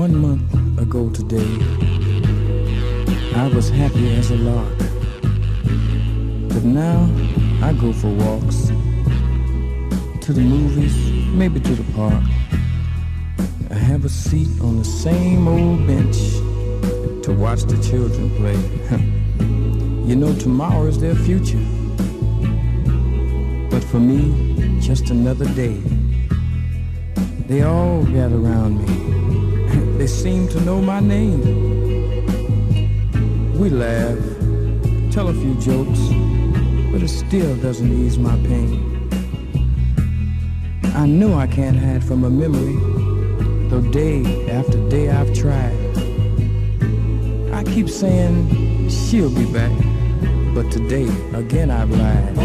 1 month ago today, I was happy as a lark. But now I go for walks, to the movies, maybe to the park. I have a seat on the same old bench to watch the children play. You know, tomorrow is their future, but for me, just another day. They all gather around me. They seem to know my name. We laugh, tell a few jokes, but it still doesn't ease my pain. I know I can't hide from a memory, though day after day I've tried. I keep saying she'll be back, but today again I've lied.